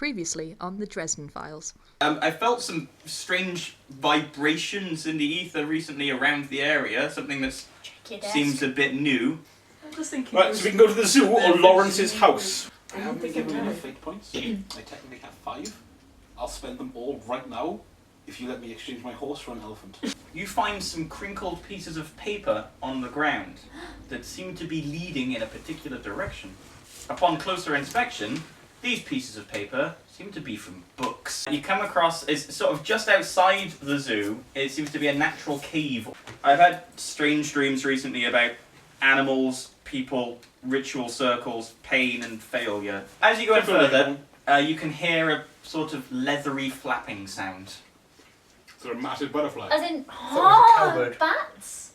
Previously on the Dresden Files. I felt some strange vibrations in the ether recently around the area, something that seems a bit new. I'm just thinking. Right, so we can go to the zoo or Lawrence's house. I haven't been given enough fate points. I technically have 5. I'll spend them all right now if you let me exchange my horse for an elephant. You find some crinkled pieces of paper on the ground that seem to be leading in a particular direction. Upon closer inspection, these pieces of paper seem to be from books. You come across, it's sort of just outside the zoo, it seems to be a natural cave. I've had strange dreams recently about animals, people, ritual circles, pain and failure. As you go in further, you can hear a sort of leathery flapping sound. Is there a massive butterfly? As in, bats?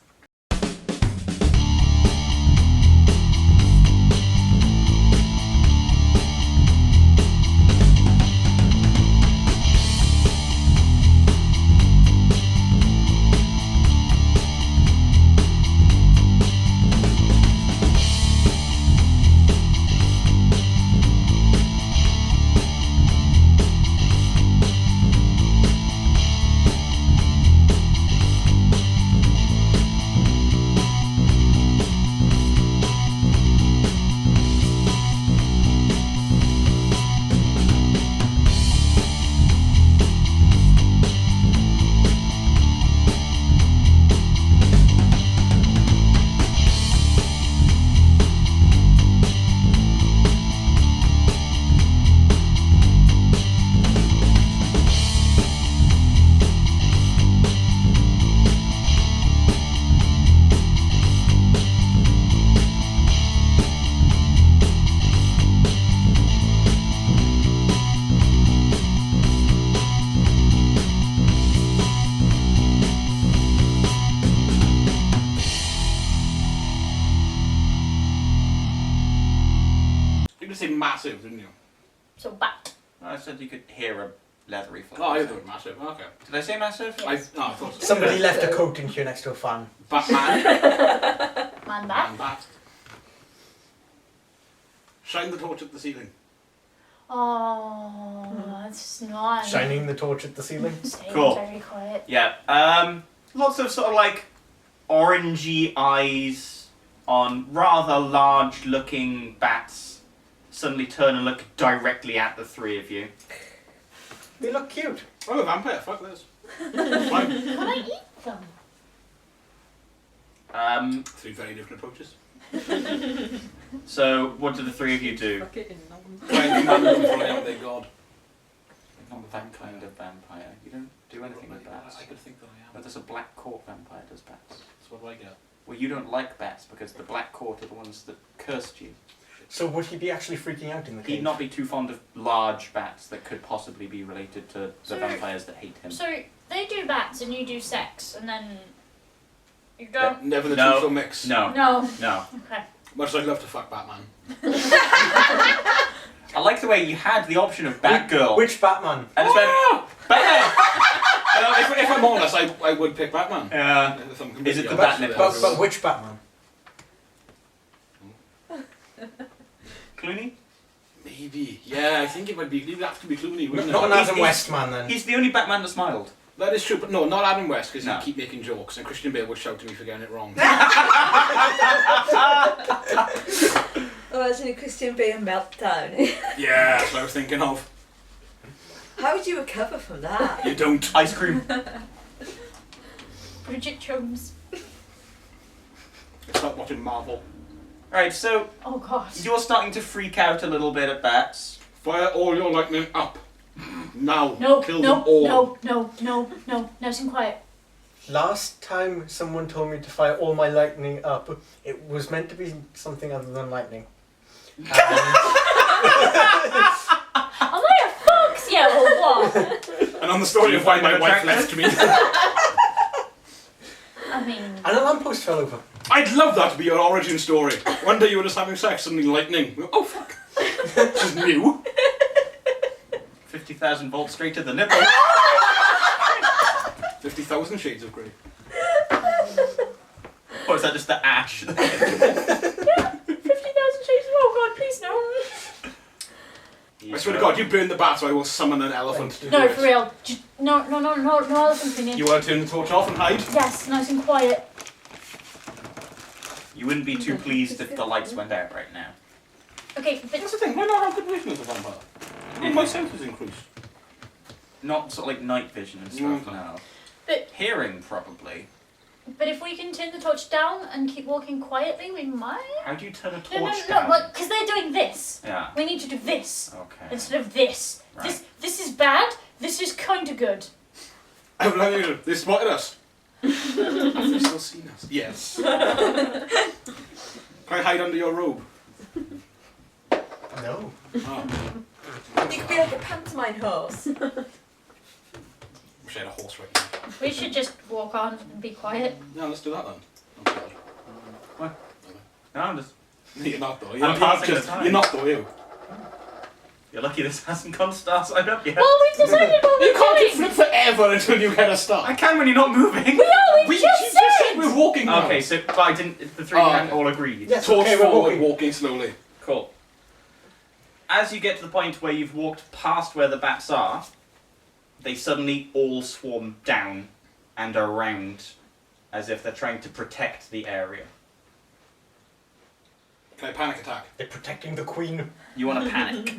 Massive, didn't you? So bat. I said you could hear a leathery flap. Oh, I thought massive. Okay. Did I say massive? Yes. I thought so. Somebody left a coat in here next to a fan. Batman. Man bat. Man bat. Shine the torch at the ceiling. Oh, that's nice. Shining the torch at the ceiling. Staying Cool. very quiet. Yeah, lots of sort of like orangey eyes on rather large looking bats suddenly turn and look directly at the three of you. They look cute. Oh, a vampire. Fuck this. Fine. Can I eat them? 3 very different approaches. So what do the three of you do? Fuck it in them. Try and command them from out their god. Not that kind of vampire. You don't do anything with bats. I could think that I am. But there's a black court vampire does bats. So what do I get? Well, you don't like bats because the black court are the ones that cursed you. So would he be actually freaking out in the cave? He'd not be too fond of large bats that could possibly be related to the So- vampires that hate him. So they do bats and you do sex, and then you don't. Never the No. two shall mix. No. No. No. Okay. Much as I'd love to fuck Batman. I like the way you had the option of Batgirl. Which Batman? And it's been Batman! If I'm honest, I would pick Batman. Yeah. If I'm Is it the completely honest Batman? with But which Batman? Clooney? Maybe. Yeah, I think it would have to be Clooney, wouldn't Not it? an Adam He's- West man then. He's the only Batman that smiled. That is true, but no, not Adam West, because No. he'd keep making jokes, and Christian Bale would shout at me for getting it wrong. Oh, that's in a Christian Bale meltdown. Yeah, that's what I was thinking of. How would you recover from that? You don't. Ice cream. Bridget Jones. Stop watching Marvel. Right, so Oh god. you're starting to freak out a little bit at bats. Fire all your lightning up. Now. No. Kill no. them all. No. Nice and quiet. Last time someone told me to fire all my lightning up, it was meant to be something other than lightning. Am I a fox yet or what? And on the story of why my wife left me. I mean. And a lamppost fell over. I'd love that to be your origin story. One day you were just having sex, suddenly lightning. Oh fuck. This is new. 50,000 volts straight to the nipple. 50,000 shades of grey. Or is that just the ash? 50,000 shades. Oh god, please no. I swear to God, you burn the bat, so I will summon an elephant to do No, it. for real. No elephant thingy. You want to turn the torch off and hide? Yes, nice and quiet. You wouldn't be too pleased if the lights went out right now. Okay, but That's the thing, why not have good vision as a vampire? Well, my senses increase. Not sort of like night vision and stuff, Mm. no. But- Hearing, probably. but if we can turn the torch down and keep walking quietly, we might. How do you turn a No, torch down? because they're doing this. Yeah, We need to do this okay. instead of this. Right. This is bad. This is kind of good. I've let you. They spotted us. Have they still seen us? Yes. Can I hide under your robe? No. Oh. You could be like a pantomime horse. Wish I had a horse right now. We should just walk on and be quiet. No, let's do that then. Oh God. What? No, I'm just... You're not though. I'm passing the time. You're not though, you. You're lucky this hasn't gone star side up yet. Well, we've decided what You we're can't doing. keep flip forever until you get a I start. can when you're not moving. We just said. we're walking now. Okay, so but I didn't. The three Oh, hadn't okay. all agreed. Yes, Torch okay, we're forward, walking. walking slowly. Cool. As you get to the point where you've walked past where the bats are, they suddenly all swarm down and around, as if they're trying to protect the area. Can I panic attack? They're protecting the queen. You want to panic.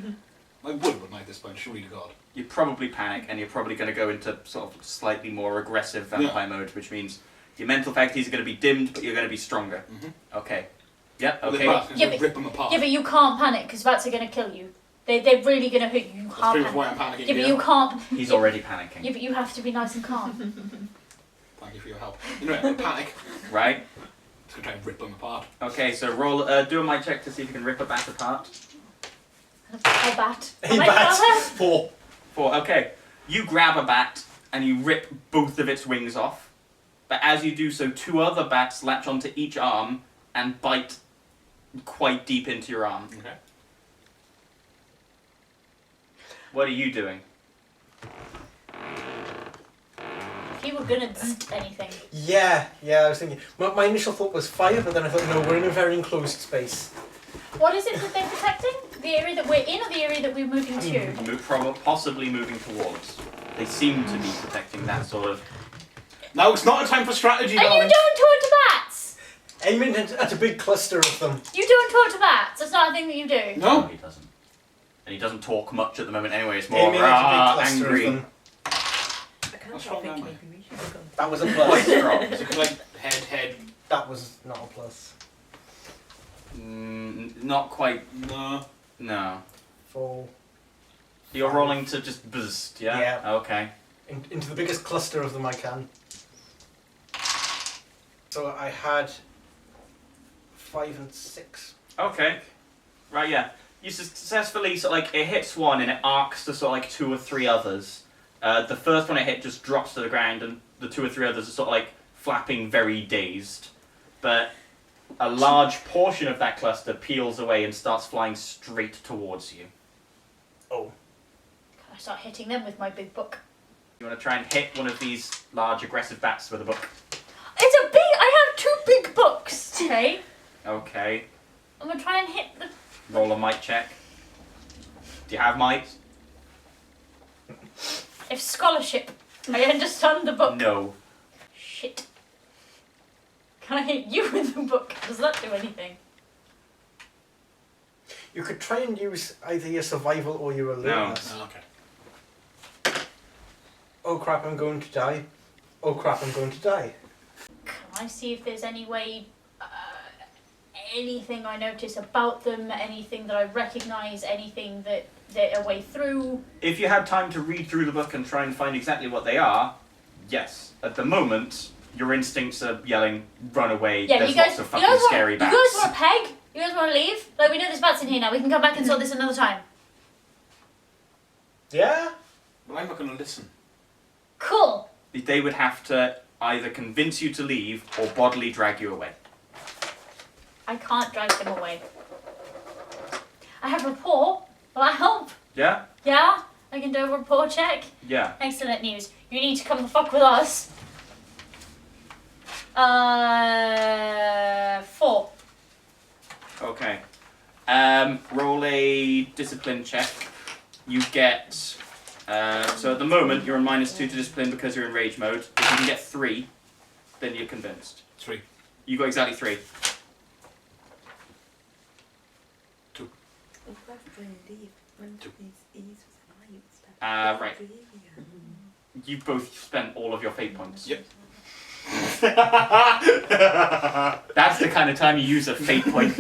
I would, wouldn't I, at this point? Surely to God. You probably panic, and you're probably going to go into sort of slightly more aggressive vampire mode, which means your mental faculties are going to be dimmed, but you're going to be stronger. Mhm. Okay. Yep. Well, Okay. the bats, Yeah, but- rip them apart. Yeah, but you can't panic because bats are going to kill you. They're really going to hurt you. You That's can't pretty much panic. why I'm panicking Yeah, but here. you can't. He's already panicking. Yeah, but you have to be nice and calm. Thank you for your help. You know, I'm panic. Right. Just gonna try and rip them apart. Okay. So roll. Do a might check to see if you can rip a bat apart. A bat. A Am I bat. brother? 4. 4. Okay. You grab a bat and you rip both of its wings off. But as you do so, 2 other bats latch onto each arm and bite quite deep into your arm. Okay. What are you doing? If you were going to anything. Yeah, I was thinking. My initial thought was fire, but then I thought, no, we're in a very enclosed space. What is it that they're protecting? The area that we're in or the area that we're moving to? Possibly moving towards. They seem to be protecting that sort of... Now it's not a time for strategy, And you darling. don't talk to bats! Aiming at a big cluster of them. You don't talk to bats. That's not a thing that you do. No, No. he doesn't. And he doesn't talk much at the moment anyway. It's more Aiming at a big cluster angry. of them. I can't What's stop wrong, thinking Emily? maybe we should have gone. That was a Quite plus. strong. Is it like head? That was not a plus. Not quite. No. No. 4. You're rolling to just boost, yeah? Yeah. Okay. Into the biggest cluster of them I can. So I had 5 and 6. Okay. Right, yeah. You successfully, so like, it hits one and it arcs to sort of like 2 or 3 others. The first one it hit just drops to the ground and the 2 or 3 others are sort of like flapping very dazed. But a large portion of that cluster peels away and starts flying straight towards you. Oh. Can I start hitting them with my big book? You want to try and hit one of these large aggressive bats with a book? It's a big... I have 2 big books, okay? Okay. I'm going to try and hit the... Roll a might check. Do you have might? If scholarship. I understand the book. No. Shit. Can I hit you with the book? Does that do anything? You could try and use either your survival or your alertness. Oh, okay. Oh crap, I'm going to die. Oh crap, I'm going to die. Can I see if there's any way... anything I notice about them, anything that I recognise, anything that they're a way through? If you had time to read through the book and try and find exactly what they are, yes. At the moment, your instincts are yelling, run away, Yeah, there's you guys, lots of you fucking guys scary want, bats. you guys want a peg? You guys want to leave? Like, we know there's bats in here now. We can come back and sort this another time. Yeah? Well, I'm not going to listen. Cool. They would have to either convince you to leave or bodily drag you away. I can't drag them away. I have rapport. Will that help? Yeah? Yeah? I can do a rapport check? Yeah. Excellent news. You need to come the fuck with us. 4. Okay. Roll a discipline check you get. So at the moment you're on -2 to discipline because you're in rage mode. If you can get 3, then you're convinced. 3. You got exactly 3. Right. You both spent all of your fate points. Yep. That's the kind of time you use a fate point.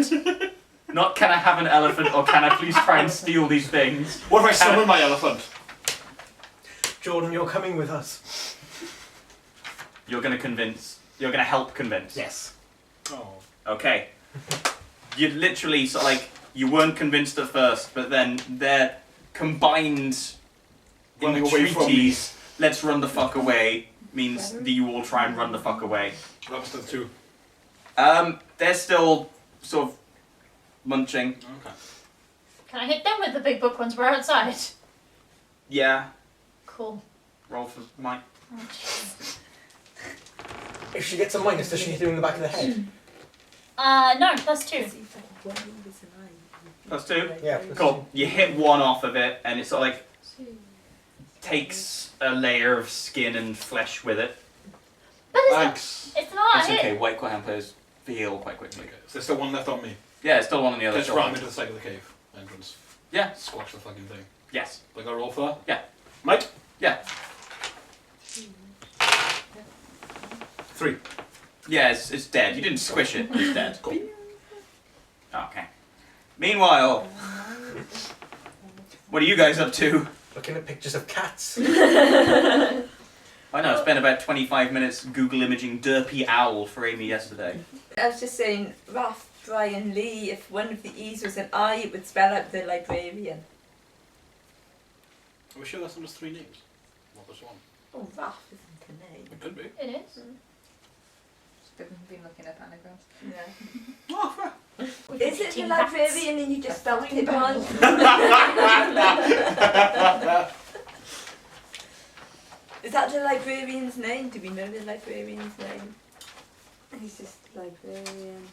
Not can I have an elephant or can I please try and steal these things. What if I summon my elephant? Jordan, you're coming with us. You're gonna convince. You're gonna help convince. Yes. Oh. Okay. You literally sort of like you weren't convinced at first, but then their combined Running away from me. entreaties, let's run the fuck away, means that you all try and run the fuck away. What happens to the 2? They're still sort of munching. Okay. Can I hit them with the big book once we're outside? Yeah. Cool. Roll for Mike. Oh, jeez. If she gets a minus, does she hit him in the back of the head? No, that's 2. +2. Yeah. Cool. You hit one off of it, and it sort of like takes a layer of skin and flesh with it. But Thanks. it's not a It's hit. okay. White hand players heal quite quickly. Okay. So there's still one left on me. Yeah, it's still one on the other Just shoulder. ram into the side of the cave entrance. Yeah. Squash the fucking thing. Yes. Like I roll for that? Yeah. Mike? Yeah. 3. Yeah, it's dead. You didn't squish it. It's dead. Cool. Okay. Meanwhile, what are you guys up to? Looking at pictures of cats. I know, I spent about 25 minutes Google imaging Derpy Owl for Amy yesterday. I was just saying, Raph, Brian, Lee, if one of the E's was an I, it would spell out the librarian. Are we sure that's just 3 names? Not just one. Oh, Raph isn't a name. It could be. It is. Haven't been looking at anagrams. Yeah. Oh, fair. Is it the librarian and you just spelled it wrong? Is that the librarian's name? Do we know the librarian's name? He's just librarian.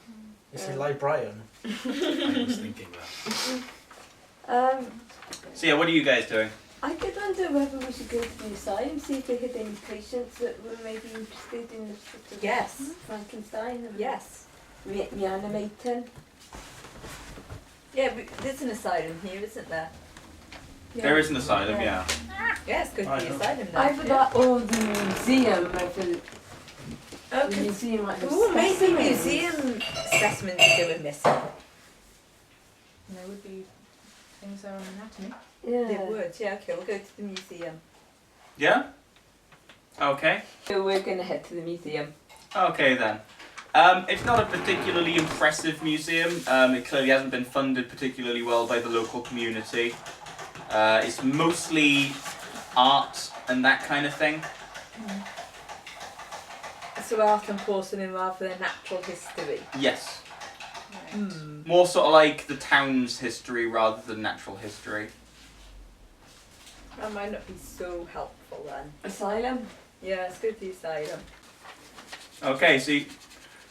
Is he Librarian? I was thinking that. So yeah, what are you guys doing? I could wonder whether we should go to the asylum, see if they had any patients that were maybe interested in the sort of Yes. Frankenstein and Yes. reanimating. Yeah, there's an asylum here, isn't there? There is an asylum, yeah. Yes, go to I the know. asylum now. Either that or the museum, I feel. Oh, The museum might have ooh, maybe specimens. museum specimens are going missing. And there would be things there on anatomy. Yeah. They would, yeah, okay, we'll go to the museum. Yeah? Okay. So we're going to head to the museum. Okay then. It's not a particularly impressive museum. It clearly hasn't been funded particularly well by the local community. It's mostly art and that kind of thing. So art and porcelain rather than natural history. Yes. Hmm. More sort of like the town's history rather than natural history. That might not be so helpful then. Asylum? Yeah, let's go to the asylum. Okay, so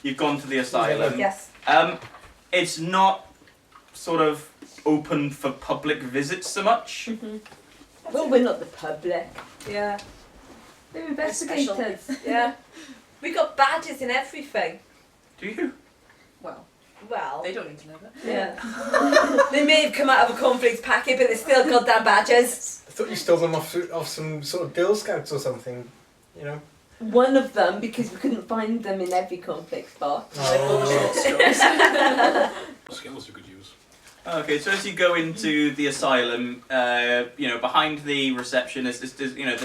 you've gone to the asylum. Yes. It's not sort of open for public visits so much. Well, we're not the public. Yeah. They're investigators. Yeah. We got badges and everything. Do you? Well, Well, they don't need to know that. yeah. They may have come out of a cornflakes packet, but they're still goddamn badges. I thought you stole them off some sort of Girl Scouts or something, you know? One of them, because we couldn't find them in every complex box. Oh. Skills you could use. Okay, so as you go into the asylum, behind the receptionist, there's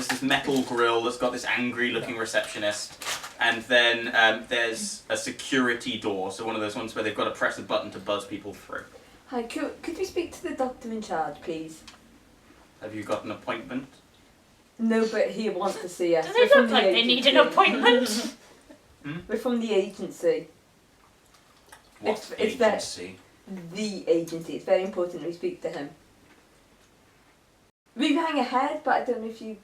this metal grill that's got this angry-looking receptionist, and then there's a security door, so one of those ones where they've got to press a button to buzz people through. Hi, could we speak to the doctor in charge, please? Have you got an appointment? No, but he wants to see us. Do We're they from look the like they need an agency. appointment? We're from the agency. What It's that- agency? The agency. It's very important that we speak to him. We rang ahead, but I don't know if you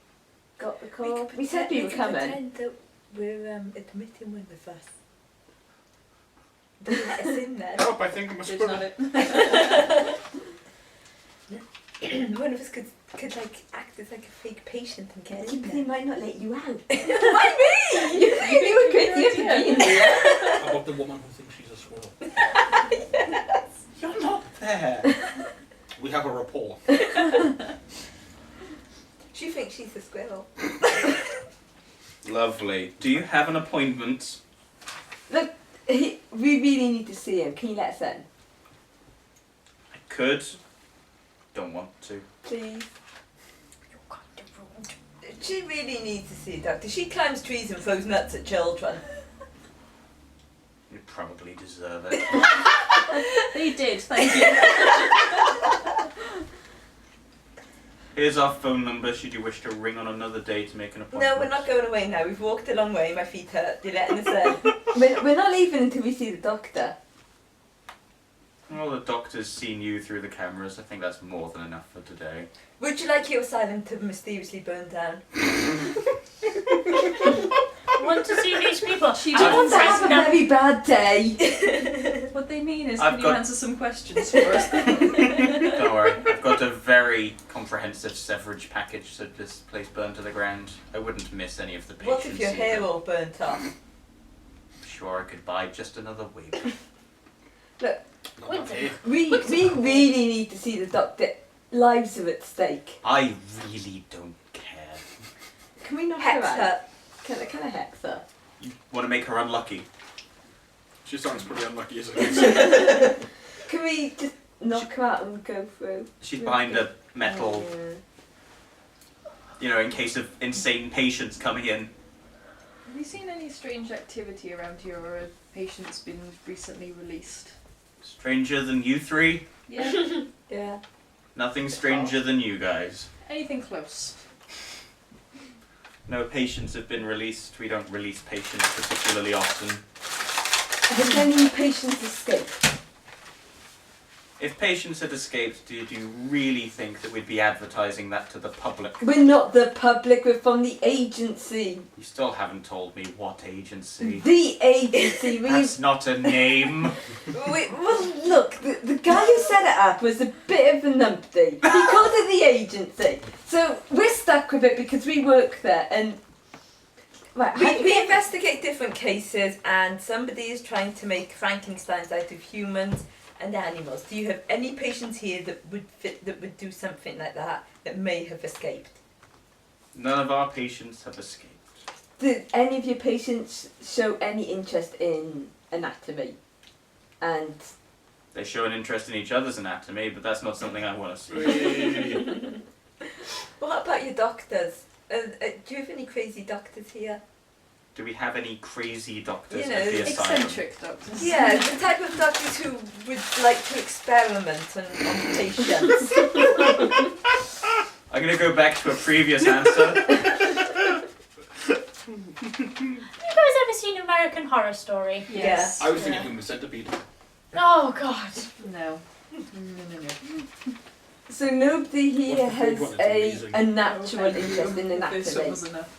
got the call. We said we were coming. Pretend that we're admitting one with us. Don't let us in there. Help, I think I'm a It's not squirrel. it. One of us could like act as like a fake patient and get in But they there. might not let you out. Why me? You were crazy to be in there. How about the woman who thinks she's a squirrel? You're not there. We have a rapport. She thinks she's a squirrel. Lovely. Do you have an appointment? Look, we really need to see him. Can you let us in? I could. Don't want to. Please. She really needs to see a doctor. She climbs trees and throws nuts at children. You probably deserve it. They did, thank you. Here's our phone number should you wish to ring on another day to make an appointment. No, we're not going away now. We've walked a long way. My feet hurt. You're letting us in. We're not leaving until we see the doctor. Well, the doctor's seen you through the cameras. I think that's more than enough for today. Would you like your asylum to mysteriously burn down? I want to see these people. She I want to have a very bad day. What they mean is, I've can you got- answer some questions for us? Don't worry, I've got a very comprehensive severage package should this place burn to the ground. I wouldn't miss any of the patients. What if your hair all burnt off? Sure, I could buy just another wig. Not that here. We really need to see the doctor. Lives are at stake. I really don't care. Can we not Hex her. Can I hex her? You want to make her unlucky? She sounds pretty unlucky as it is. Can we just knock her out and go through? She's behind a metal, you know, in case of insane patients coming in. Have you seen any strange activity around here, or a patient's been recently released? Stranger than you three? Yeah. Yeah. Nothing stranger than you guys. Anything close? No patients have been released. We don't release patients particularly often. Has any patients escaped? If patients had escaped, do you really think that we'd be advertising that to the public? We're not the public. We're from the agency. You still haven't told me what agency. The agency. That's not a name. Well, look, the guy who set it up was a bit of a numpty. He called it the agency. So we're stuck with it because we work there and... Right, We investigate different cases, and somebody is trying to make Frankensteins out of humans and animals. Do you have any patients here that would fit, that would do something like that may have escaped? None of our patients have escaped. Did any of your patients show any interest in anatomy? And They show an interest in each other's anatomy, but that's not something I want to see. What about your doctors? Do you have any crazy doctors here? Do we have any crazy doctors You know, at the asylum? Eccentric doctors. Yeah, the type of doctors who would like to experiment on patients. I'm going to go back to a previous answer. Have you guys ever seen American Horror Story? Yes. I was thinking human centipede. Oh God. No. No. so nobody here What's the third has one? It's amazing. a natural interest in This one anatomy. was enough.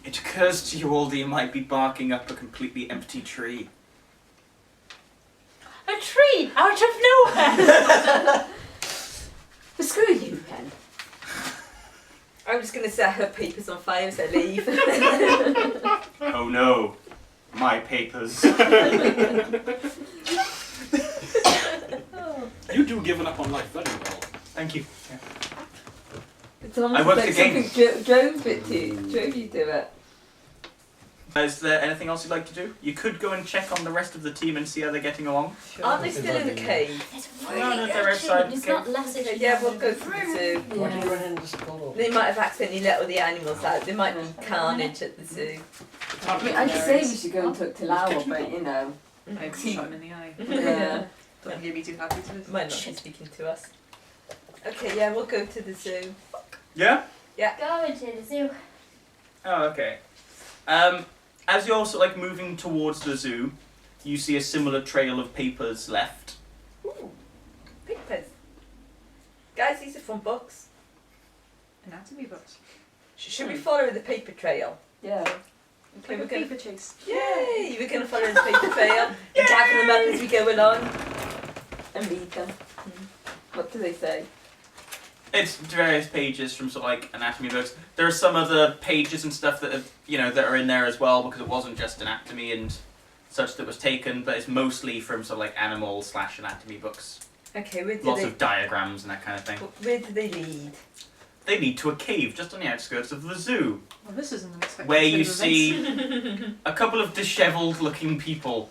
It occurs to you all that you might be barking up a completely empty tree. A tree out of nowhere. But screw you, Ken. I'm just going to set her papers on fire as I leave. Oh no, my papers. You do giving up on life very well. Thank you. It's almost I worked like the game. something drove you to it. Is there anything else you'd like to do? You could go and check on the rest of the team and see how they're getting along. Sure. Aren't they still in the cave? It's No, they're really outside It's the not less. Okay, yeah, we'll go to the zoo. Why do you run into school? They might have accidentally let all the animals out. There might be carnage at the zoo. I mean, I'd say we should go and talk to Lau, but you know. Maybe shot him in the eye. Yeah. Don't think he'd be too happy to listen. Might not be speaking to us. Okay, yeah, we'll go to the zoo. Yeah? Going to the zoo. Oh, okay. As you're sort of like moving towards the zoo, you see a similar trail of papers left. Ooh, papers. Guys, these are from books. Anatomy books. Should we follow the paper trail? Yeah. Okay, Like we're a going paper chase. Yay! We're going to follow the paper trail and gather them up as we go along. And read them. What do they say? It's various pages from sort of like anatomy books. There are some other pages and stuff that that are in there as well, because it wasn't just anatomy and such that was taken, but it's mostly from sort of like animal/anatomy books. Okay, where do Lots they? of diagrams and that kind of thing. Where do they lead? They lead to a cave just on the outskirts of the zoo, Well, this isn't an unexpected where turn you of events. see a couple of dishevelled looking people.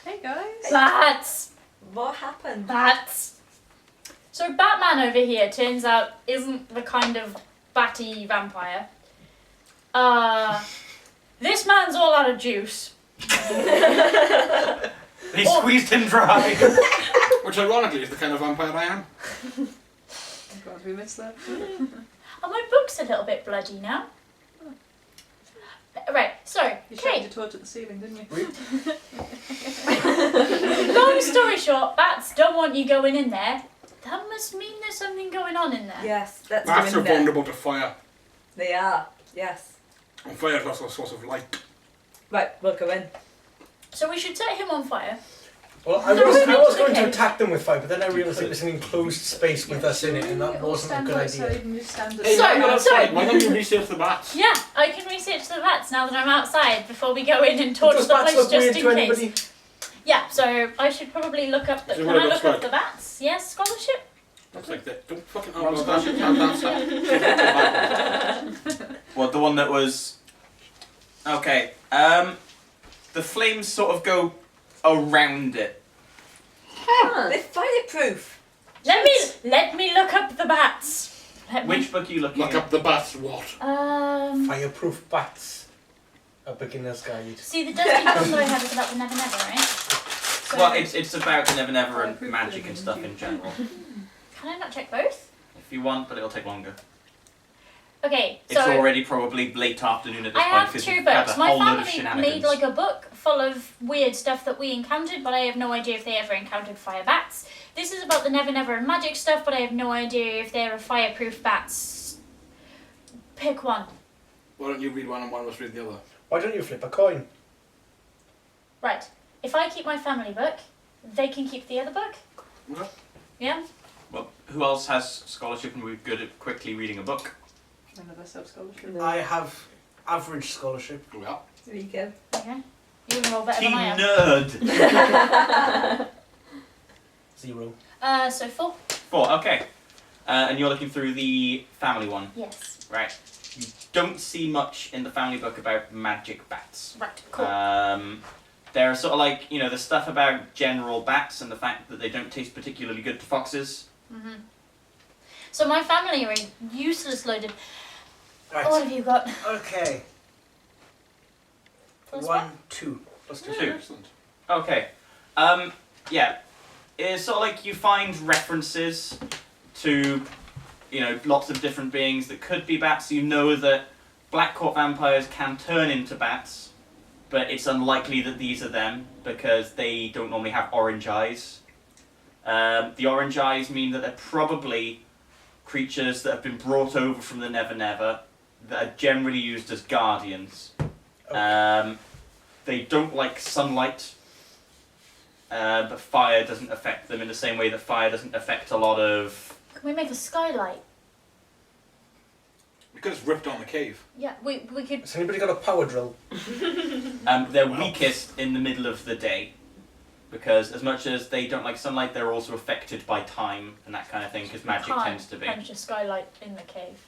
Hey guys. Bats! What happened? Bats! So Batman over here turns out isn't the kind of batty vampire. This man's all out of juice. They squeezed him dry. Which ironically is the kind of vampire I am. Oh God, we missed that. Oh, my book's a little bit bloody now. Right, so, You shoved okay. your torch at the ceiling, didn't you? Long story short, bats don't want you going in there. That must mean there's something going on in there. Yes, let's go Bats in are there. vulnerable to fire. They are. Yes. And fire is also a source of light. Right, we'll go in. So we should set him on fire. Well, I No, was no, going okay. to attack them with fire, but then I realised it was an enclosed space with us in it, and that wasn't a good idea. And just stand Hey, So- hang on so- outside. Why don't you research the bats? Yeah, I can research the bats now that I'm outside before we go in and torch Does the bats place look just weird in to case. anybody? Yeah, so I should probably look up the. So Can what it I looks look up like? the bats? Yes, scholarship? Looks like that. Don't fucking Wrong oh, that shit that's What, the one that was... Okay, the flames sort of go around it. They're fireproof. Let me look up the bats. Let me. Which book are you looking Look at? up the bats, what? Fireproof bats. A beginner's guide. See, the dusty book I have is about the Never Never, right? So, Well, it's about the Never Never and Fireproof magic building, and stuff isn't in general. Can I not check both? If you want, but it'll take longer. Okay, It's so already probably late afternoon at this I point have because two you've had books. a My whole load of family shenanigans. made like a book full of weird stuff that we encountered, but I have no idea if they ever encountered fire bats. This is about the Never Never and magic stuff, but I have no idea if they're fireproof bats. Pick one. Why don't you read one and one of us read the other? Why don't you flip a coin? Right. If I keep my family book, they can keep the other book. Okay. Yeah? Well, who else has scholarship and we're good at quickly reading a book? None of us have scholarship. I have average scholarship. Well, There you go. Okay. You're all better Team than I am. nerd! 0. So 4. 4, okay. And you're looking through the family one. Yes. Right. You don't see much in the family book about magic bats. Right, cool. There are sort of like, the stuff about general bats and the fact that they don't taste particularly good to foxes. So my family are a useless load of... Right. What have you got? Okay. Plus 1, 2. Plus 2. Two. excellent. Okay. Yeah. It's sort of like you find references to, lots of different beings that could be bats. You know that black court vampires can turn into bats, but it's unlikely that these are them because they don't normally have orange eyes. The orange eyes mean that they're probably creatures that have been brought over from the Never Never that are generally used as guardians. They don't like sunlight, but fire doesn't affect them in the same way that fire doesn't affect a lot of... Can we make a skylight? Because it's ripped on the cave. Yeah, we could... Has anybody got a power drill? They're Wow. weakest in the middle of the day, because as much as they don't like sunlight, they're also affected by time and that kind of thing, because magic can't tends to be. punch a skylight in the cave.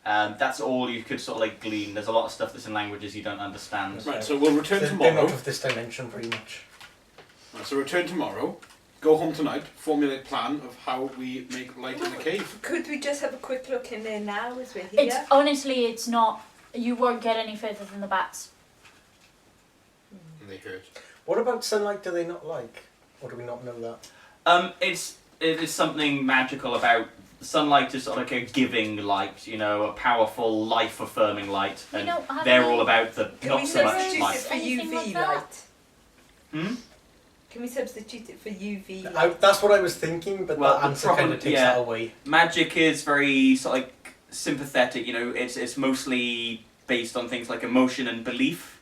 That's all you could sort of like glean. There's a lot of stuff that's in languages you don't understand. Right, so we'll return They're tomorrow. not of this dimension, pretty much. Right, so return tomorrow. Go home tonight. Formulate a plan of how we make light in the cave. Could we just have a quick look in there now as we're here? It's honestly, it's not... You won't get any further than the bats. And they hurt. What about sunlight do they not like? Or do we not know that? It is something magical about sunlight. Is sort of like a giving light, a powerful, life-affirming light, We and don't have they're any- all about the Can not we so much substitute it light. for Anything UV like that? light? Hmm? Can we substitute it for UV light? That's what I was thinking, but Well, that the answer problem- kind of takes yeah. that away. Magic is very sort of like sympathetic. It's mostly based on things like emotion and belief,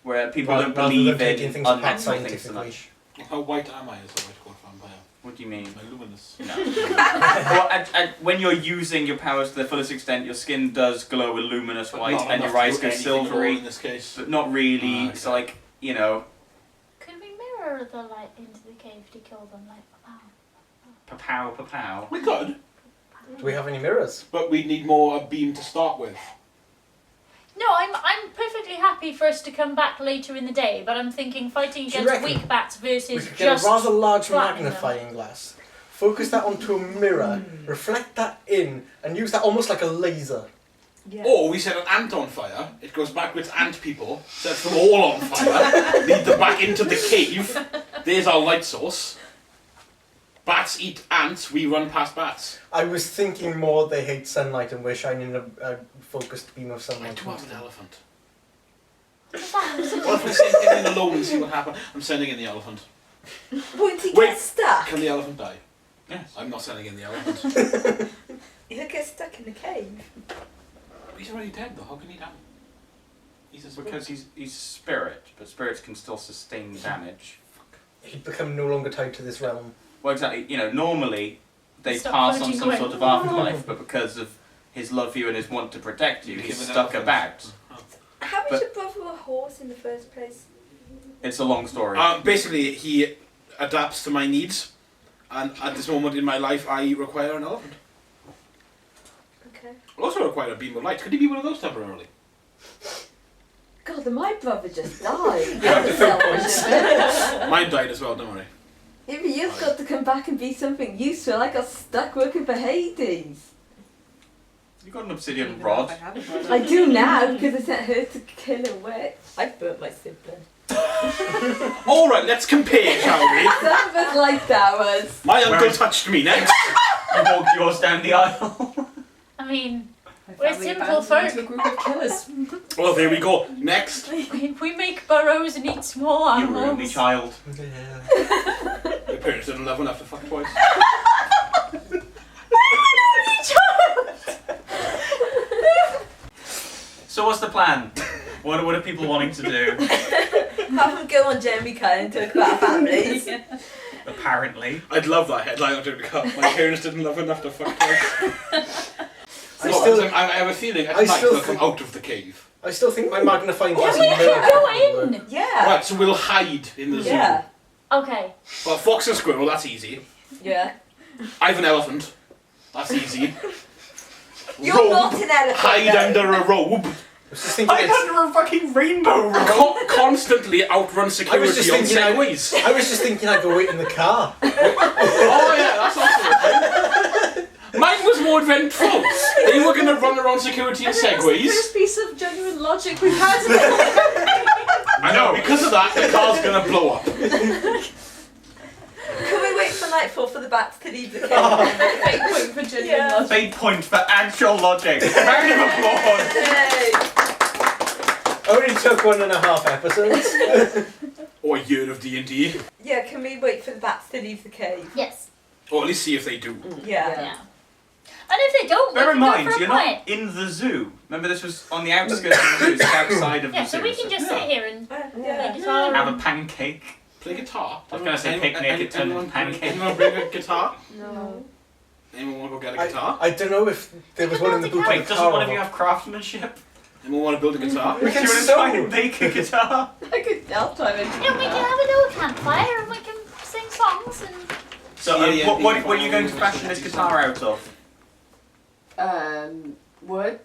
where people don't Rather believe than taking in things apart unnatural things so scientifically. much. Well, how white am I as a white coat vampire? What do you mean? Luminous. No. Well, when you're using your powers to the fullest extent, your skin does glow a luminous But white, not and enough your to eyes do go anything at all silvery. in this case. But not really. Ah, It's okay. like, you know, Could we mirror the light into the cave to kill them? Like, wow. pa-pow, pa-pow. We could, Do we have any mirrors? but we need more a beam to start with. No, I'm perfectly happy for us to come back later in the day, but I'm thinking fighting Do you against reckon weak bats We versus could get a just rather large flatten them. magnifying glass, focus that onto a mirror, reflect that in, and use that almost like a laser. Yeah. Or we set an ant on fire, it goes back with ant people, sets them all on fire, lead them back into the cave, there's our light source. Bats eat ants, we run past bats. I was thinking more they hate sunlight and we're shining a focused beam of I sunlight. do have onto an them. elephant. What's that? What if we send him in alone and see what happens? I'm sending in the elephant. Won't he Wait. get stuck? Can the elephant die? Yes. I'm not sending in the elephant. He'll get stuck in the cave. He's already dead though, how can he die? He's a spirit. Because he's spirit, but spirits can still sustain damage. He'd become no longer tied to this realm. Well, exactly. You know, normally they Stop pass on floating some away. sort of afterlife, but because of his love for you and his want to protect you, Give he's an stuck elephant. about. How is But- your brother a horse in the first place? It's a long story. Basically, he adapts to my needs, and at this moment in my life, I require an elephant. Okay. I also require a beam of light. Could he be one of those temporarily? God, my brother just died. You have to fill points. Mine died as well, don't worry. Yeah, but you've got to come back and be something useful. I got stuck working for Hades. You got an Don't obsidian even know rod. if I have a brother. I do now because I sent her to kill a witch. I burnt my sibling. All right, let's compare, shall we? Some of us like ours. My uncle Whereas- touched me next. You walked yours down the aisle. I mean, My We're family simple abandoned folk. into a group of killers. Well, there we go. Next. we make burrows and eat small You were only animals. child. Yeah. Your parents didn't love enough to fuck twice. So what's the plan? What are people wanting to do? Have them go on Jeremy Kyle and talk about families. Apparently. I'd love that headline on Jeremy Kyle. My parents didn't love enough to fuck twice. I No, still, I have a feeling at I night still they'll come think- out of the cave. I still think my magnifying glass We is can go in. Yeah. Right, so we'll hide in the zoo. Yeah. Okay. Well, fox and squirrel, that's easy. Yeah. I have an elephant. That's easy. You're Robe. not an elephant. Hide though. under a robe. I was just thinking. It's, under a fucking rainbow robe. Constantly outrun security just on thinking I- segways. I was just thinking I'd go wait in the car. Oh yeah, that's also a thing. Mine was more eventful. They were going to run around security in That's the segways. first piece of genuine logic we've had. I know, because of that, the car's going to blow up. Can we wait for nightfall for the bats to leave the cave? Fake point for genuine Yeah. logic. Fate point for actual logic. Round of applause. Yay. Only took 1.5 episodes. Or a year of D&D. Yeah, can we wait for the bats to leave the cave? Yes. Or at least see if they do. Yeah. Yeah. And if they don't, Bear we in can go mind, for a you're pint. not in the zoo. Remember, this was on the outskirts of the zoo, it's outside of Yeah, the zoo. so we can just sit here and Yeah. play guitar. have a and- pancake. Play guitar. I was gonna say picnic, it turned into pancake. Anyone bring a guitar? No. Anyone want to go get a guitar? I don't know if there was one in the boot of Wait, the doesn't car. one or of you not. have craftsmanship? Anyone want to build a guitar? We Do you can want to try sew. and make a guitar? I could I'll try and Yeah, we can have a little campfire and we can sing songs and. So, Yeah, what are you going to fashion this guitar out of? Wood.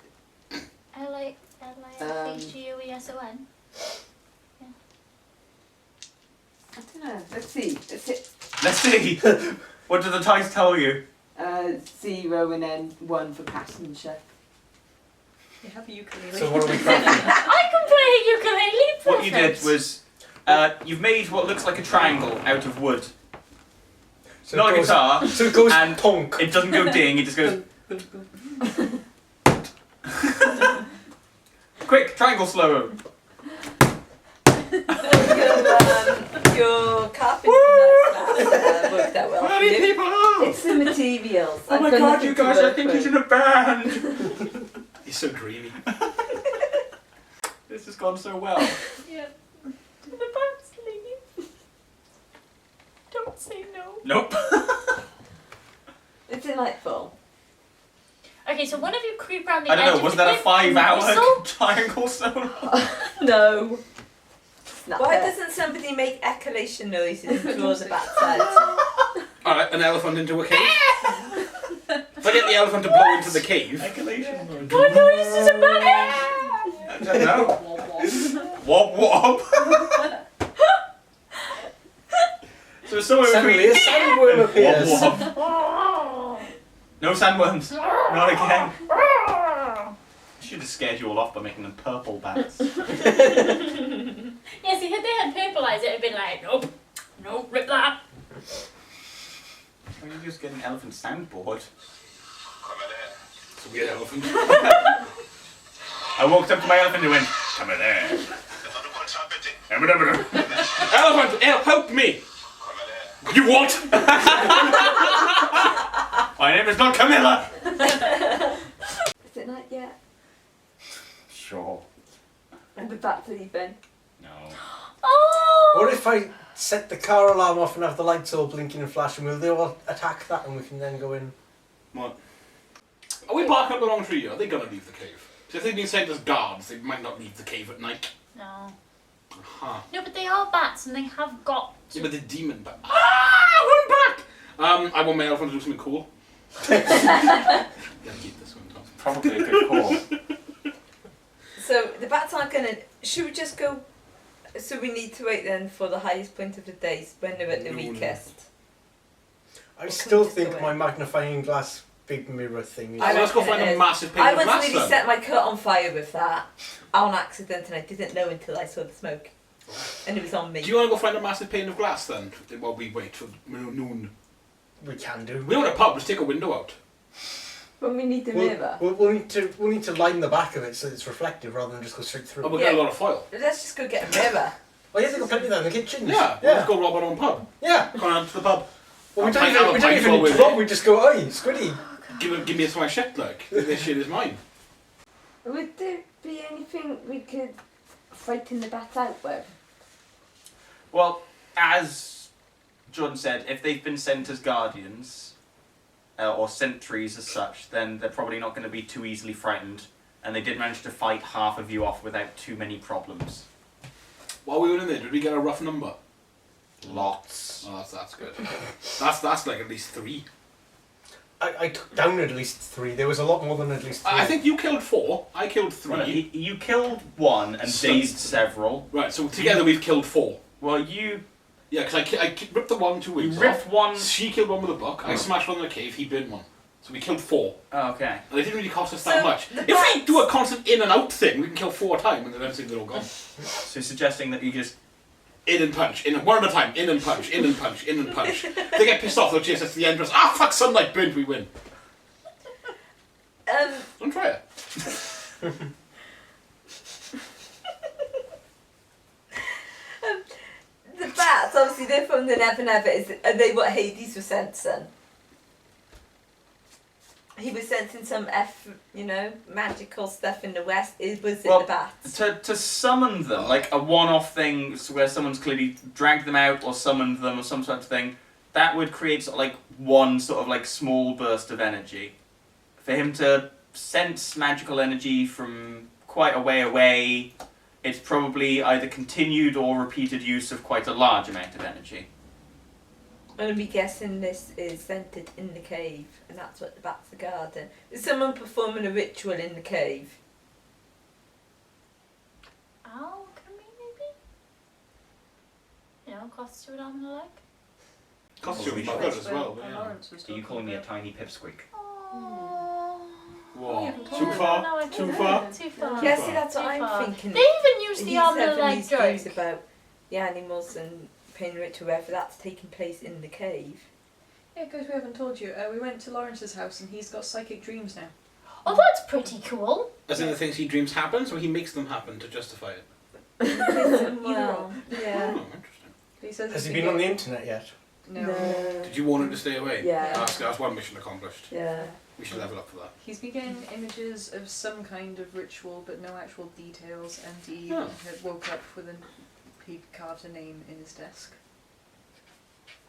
L-I-H-G-O-E-S-O-N. I don't know. Let's see. Let's see. What do the ties tell you? 0 and then 1 for craftsmanship. you have a ukulele. So what are we crafting? I can play a ukulele. What you did Perfect. was, you've made what looks like a triangle out of wood. So Not it a goes, guitar. So it goes And punk. It doesn't go ding, it just goes. Quick, triangle slow. Your carpentry nice worked out well. How many for you. people are? It's the materials. Oh my I've got god, nothing you to guys, I work think with. he's in a band. He's so dreamy. This has gone so well. Yeah. The bats leave. Don't say no. Nope. it's nightfall. Okay, so one of you creep around the I don't edge know, of was the that a cliff 5 and hour whistle? triangle solo? No. It's not Why there. doesn't somebody make echolation noises and draw the bats out? Alright, an elephant into a cave. If I get the elephant to blow into the cave. Speculation. What noise does it make? I don't know. Wop wop. So someone Suddenly a sandworm appears. Wop wop. No sandworms. Not again. Should have scared you all off by making them purple bats. Yes, if they had purple eyes, it would have been like, nope, nope, rip that. Why don't you just get an elephant soundboard? It's a weird elephant. I walked up to my elephant and went, come in there. Elephant, help me! You what? My name is not Camilla. Is it night yet? Sure. And the bats are leaving. No. Oh! What if I set the car alarm off and have the lights all blinking and flashing? Will they all attack that and we can then go in? What? Are we barking up the wrong tree? Are they gonna leave the cave? So if they've been sent as guards, they might not leave the cave at night. No. Huh. No, but they are bats and they have got. Yeah, but the demon back. Ah! Run back! I want my elephant to do something cool. Gotta keep this one, Tom. Probably a good call. So the bats aren't gonna. Should we just go? So we need to wait then for the highest point of the day when they're at the Noon. weakest. I can still we just think go my in? magnifying glass big mirror thing is... I Let's go reckon find it a is. massive pane I of once glass nearly then. set my cut on fire with that on accident, and I didn't know until I saw the smoke, and it was on me. Do you want to go find a massive pane of glass then? While we wait for noon. We can do. We don't want a pub, let's take a window out. When we need the mirror. We'll need to line the back of it so it's reflective rather than just go straight through. Oh, we'll Yeah. get a lot of foil. Let's just go get a mirror. Oh yeah, they've got plenty there in the kitchen. Yeah, we'll just go rob our own pub. Yeah. Come on to the pub. Well, we I'll don't pint- even, we don't I'll even pint need to full rob, we just go, oi, Squiddy. Give me some of my shit, like. This shit is mine. Would there be anything we could frighten the bats out with? Well, as John said, if they've been sent as guardians, or sentries as such, then they're probably not going to be too easily frightened, and they did manage to fight half of you off without too many problems. While we were in there, did we get a rough number? Lots. Oh, that's good. That's like at least 3. I took down at least 3. There was a lot more than at least 3. I think you killed 4, I killed 3. Well, you killed one and Stunned. dazed several. Right, so together we've killed 4. Well, you Yeah, because I ripped the one 2 weeks ripped off. one. She killed one with a book, I Oh. smashed one in the cave, he burned one. So we killed 4. Oh, okay. And it didn't really cost us So that much. the If we bats- do a constant in and out thing, we can kill 4 at a time and then eventually they're all gone. So suggesting that you just In and punch, one at a time, in and punch, in and punch, in and punch. They get pissed off, they'll chase us to the entrance. Ah, fuck, sunlight burned, we win. Don't try it. The bats, obviously, they're from the Never Never. Are they what Hades was sensing? He was sensing some magical stuff in the west. Was it Well, the bats? to summon them, like a one-off thing where someone's clearly dragged them out or summoned them or some sort of thing, that would create sort of like one sort of like small burst of energy. For him to sense magical energy from quite a way away, it's probably either continued or repeated use of quite a large amount of energy. And we guessing this is centered in the cave, and that's what the bats are guarding. Is someone performing a ritual in the cave? Alchemy, maybe? You know, costume on the leg. Costume Holy good shit. as well. When Yeah. Lawrence was Are you talking calling me a about- tiny pipsqueak? Oh. Whoa. told Too me. far? No, I Too couldn't. far? Too far. Yeah, far. see, that's what Too I'm far. thinking. They even use the He's arm of the having leg these dreams joke. about the animals and paying ritual, whether that's taking place in the cave. Yeah, because we haven't told you. We went to Lawrence's house and he's got psychic dreams now. Oh, that's pretty cool. As in the things he dreams happen, so he makes them happen to justify it. Well, yeah. Oh, interesting. He says Has it's he been on the getting- internet yet? No. Did you warn him to stay away? Yeah. That's one mission accomplished. Yeah. We should level up for that. He's been getting images of some kind of ritual, but no actual details, and he Oh. had woke up with he carved a name in his desk.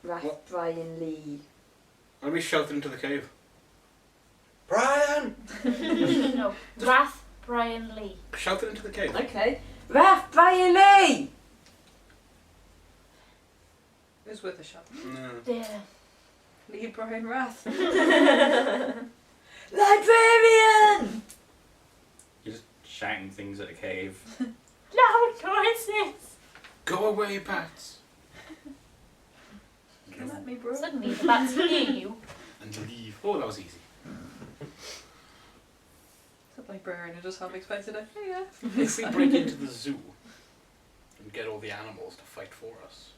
Raf What? Brian Lee. Why don't we shout it into the cave? Brian! No, Wrath Brian Lee. Shout it into the cave. Okay. Raph, Brian Lee! It was worth a shot. No. Yeah. Lee Brian Rath. Librarian! You're just shouting things at a cave. Loud noises. Go away, bats. Come at me, bro. Suddenly the bats hear you. And leave. Oh, that was easy. Except librarian, I just half expected it. Hey, yeah. If we break into the zoo and get all the animals to fight for us.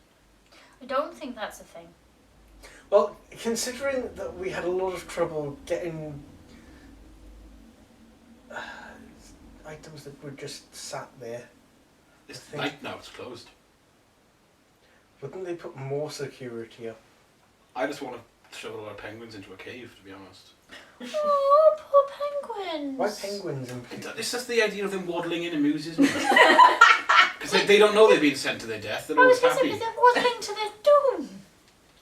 I don't think that's a thing. Well, considering that we had a lot of trouble getting items that were just sat there, It's think- night now, it's closed. wouldn't they put more security up? I just want to shove a lot of penguins into a cave, to be honest. Oh, poor penguins. Why penguins and people? It's just the idea of them waddling in amuses me. Because they don't know they're being sent to their death, they're I was always going to say, happy. but they're waddling to their doom.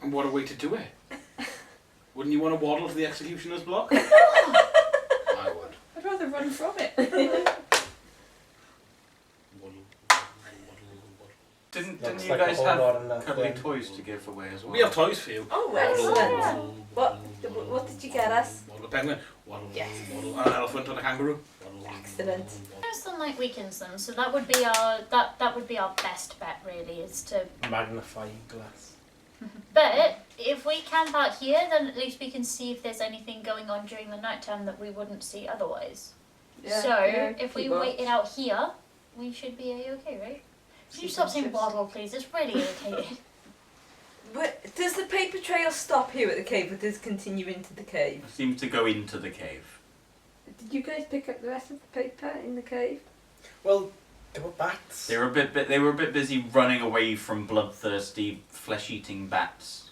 And what a way to do it. Wouldn't you want to waddle to the executioner's block? I would. I'd rather run from it. Waddle, Didn't Looks you like a guys whole have lot of nothing. cuddly toys to give away as well? We have toys for you. Oh, Waddle, excellent. waddle, What? waddle, What did you get us? Waddle a penguin. Waddle, Yes. waddle. An elephant and a kangaroo. Waddle, Excellent. No sunlight weakens them, so that would be our best bet really, is to. Magnifying glass. But if we camp out here, then at least we can see if there's anything going on during the nighttime that we wouldn't see otherwise. So if we wait it out here, we should be okay, right? Can you stop saying waddle, please? It's really irritating. Does the paper trail stop here at the cave, or does it continue into the cave? It seems to go into the cave. Did you guys pick up the rest of the paper in the cave? Well, there were bats. They were a bit busy running away from bloodthirsty, flesh-eating bats,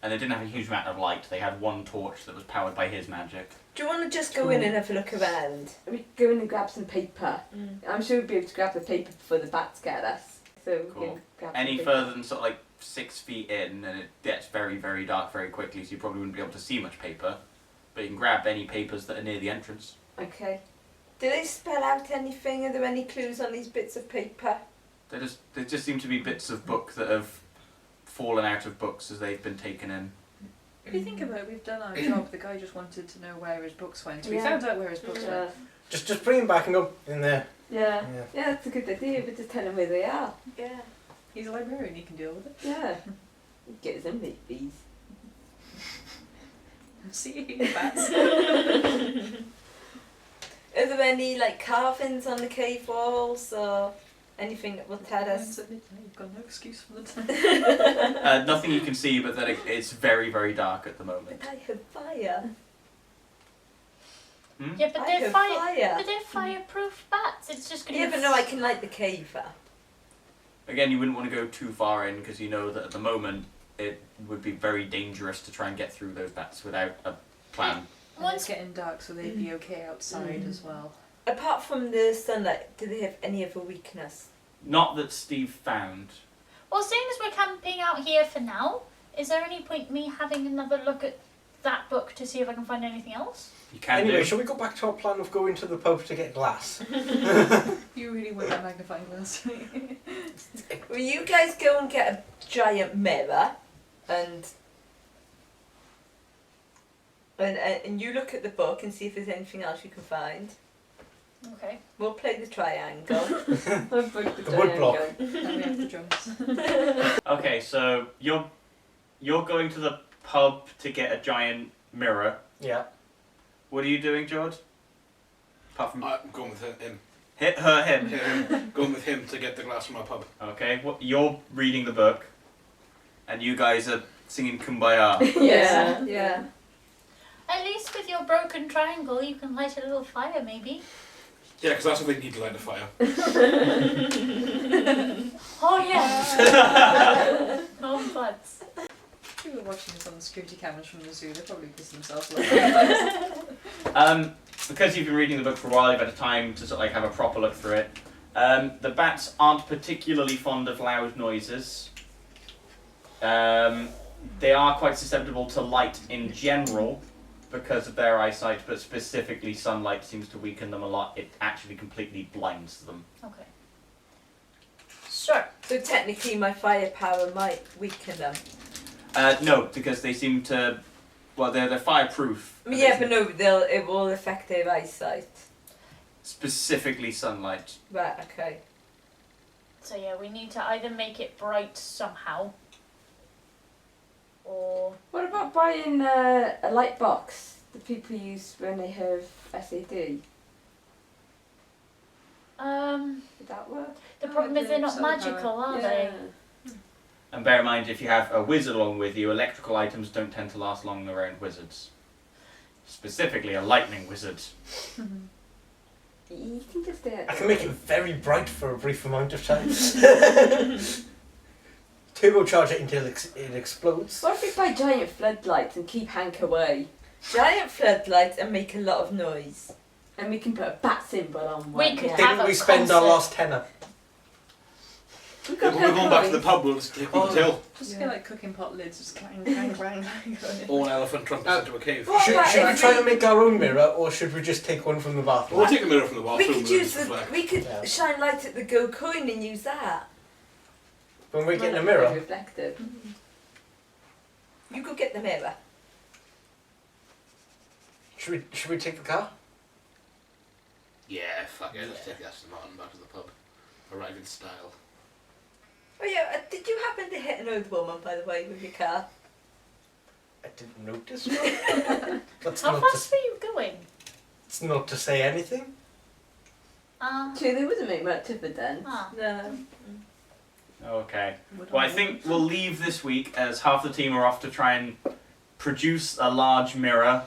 and they didn't have a huge amount of light. They had one torch that was powered by his magic. Do you want to just go in and have a look around? We go in and grab some paper. Mm. I'm sure we'll be able to grab the paper before the bats get us. So we Cool. can grab some Any paper. further than sort of like 6 feet in, and it gets very, very dark very quickly, so you probably wouldn't be able to see much paper. But you can grab any papers that are near the entrance. Okay. Do they spell out anything? Are there any clues on these bits of paper? They just seem to be bits of book that have fallen out of books as they've been taken in. If you think about it, we've done our job. The guy just wanted to know where his books went. We Yeah. found out where his books Yeah. went. Just bring them back and go in there. Yeah. Yeah. Yeah, that's a good idea. But just tell them where they are. Yeah. He's a librarian, he can deal with it. Yeah. Get his own fees. See you, bats. Are there any like carvings on the cave walls or anything that will tell us? You've got no excuse for the time. Nothing you can see, but that it's very, very dark at the moment. But I have fire. Hmm? Yeah, but I they're have fire. But they're fireproof bats. It's just gonna. Yeah, be but no, I can light the cave up. Again, you wouldn't want to go too far in because you know that at the moment it would be very dangerous to try and get through those bats without a plan. And it's getting dark, so they'd be okay outside as well. Apart from the sunlight, do they have any other weakness? Not that Steve found. Well, seeing as we're camping out here for now, is there any point me having another look at that book to see if I can find anything else? You can Anyway, do. shall we go back to our plan of going to the pub to get glass? You really want that magnifying glass. Will you guys go and get a giant mirror and you look at the book and see if there's anything else you can find? Okay. We'll play the triangle. I've broke the The wood block. triangle. Now we have the drums. Okay, so you're going to the pub to get a giant mirror. Yeah. What are you doing, George? Apart from I'm going with him. him. Going with him to get the glass from our pub. Okay, you're reading the book, and you guys are singing Kumbaya. Yeah. Yeah. At least with your broken triangle, you can light a little fire, maybe. Yeah, because that's what they need to light a fire. Oh yeah. Oh buds. People watching this on the security cameras from the zoo, they probably piss themselves laughing. Because you've been reading the book for a while, you've had time to sort of like have a proper look through it. The bats aren't particularly fond of loud noises. They are quite susceptible to light in general, because of their eyesight, but specifically sunlight seems to weaken them a lot. It actually completely blinds them. Okay. Sure. So technically, my firepower might weaken them. No, because they seem to. Well, they're fireproof. Yeah, but no, it will affect their eyesight. Specifically sunlight. Right. Okay. So yeah, we need to either make it bright somehow, or What about buying a light box that people use when they have SAD? Would that work? the problem is they're not solar magical, power. are they? And bear in mind, if you have a wizard along with you, electrical items don't tend to last long around wizards. Specifically, a lightning wizard. You can just I can make it very bright for a brief amount of time. Turbocharge it until it explodes. What if we buy giant floodlights and keep Hank away? Giant floodlights and make a lot of noise. And we can put a bat symbol on We one. could yeah. have Didn't a we spend our concert. last tenner? We've Yeah, got but we're no going back to the coins. pub, we'll just take people till. Just Yeah. get like cooking pot lids, just clang, clang, clang, clang. Or an elephant trumpets into a cave. What Should about we if try we- and make our own mirror, or should we just take one from the bathroom? We'll take a mirror from the We bathroom. could and use just the. reflect. We could Yeah. shine light at the go coin and use that. When we're getting a Might not mirror. be reflective. You go get the mirror. Should we take the car? Yeah, fuck it, let's take the Aston Martin back to the pub. Arrive in style. Oh yeah, did you happen to hit an old woman, by the way, with your car? I didn't notice. That's How not fast to, were you going? it's not to say anything. True, there wasn't make much of a dent. Ah. No. Okay. Well, I think we'll leave this week as half the team are off to try and produce a large mirror.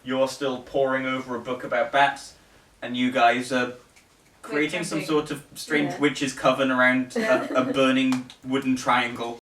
You're still poring over a book about bats, and you guys are creating some camping. sort of strange Yeah. witch's coven around a burning wooden triangle.